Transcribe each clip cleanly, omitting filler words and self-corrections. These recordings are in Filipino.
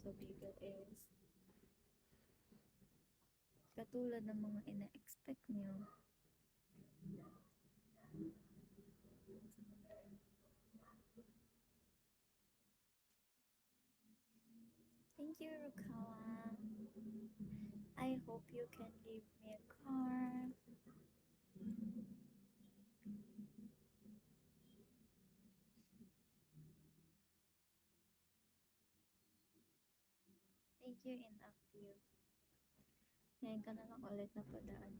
sa Bicol is katulad ng mga ina-expect nyo. Thank you, Rukawa. I hope you can give me a car. Thank you, inactive. Ngayon ka na lang ulit na padaan.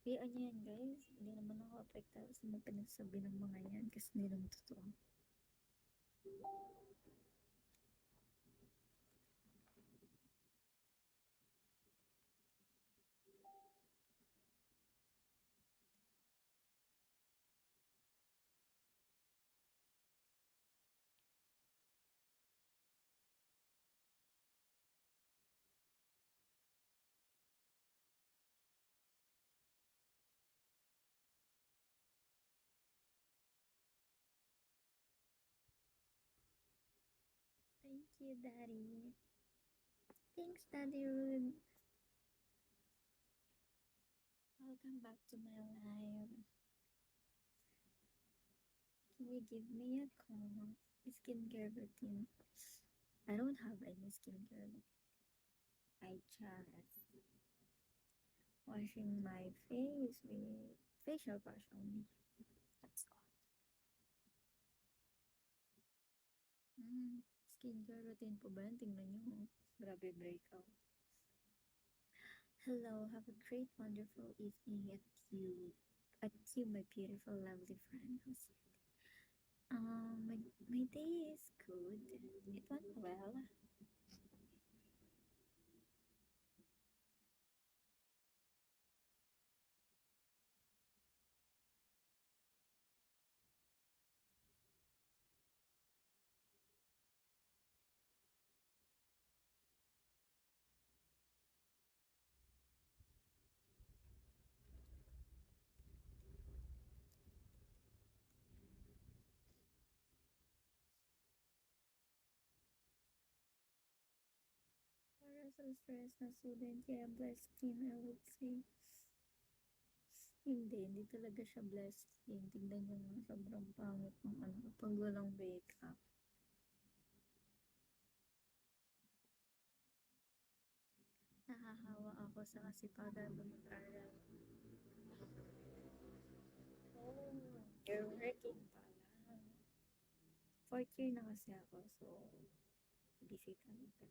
Hayaan niyo yan, guys. Hindi naman ako apektado sa mga pinagsabi ng mga yan kasi hindi naman totoo. Thank you, Daddy. Thanks, Daddy Rude. Welcome back to my life. Can you give me a skincare routine? I don't have any skincare. I just washing my face with facial wash only. That's all. Skincare routine po ba yun? Tingnan nyo. Grabe breakout. Hello, have a great, wonderful evening at you, my beautiful, lovely friend. How's your day? My day is good. It went well. Para sa stress na student, yeah, blessed skin, I would say. Hindi talaga siya blessed skin. Tignan nyo nga, sobrang pangit ng ano, pag walang makeup. Nahahawa ako sa kasipagan mo mag-aral. Oh, you're working pala. Fourth year na kasi ako, so busy talaga.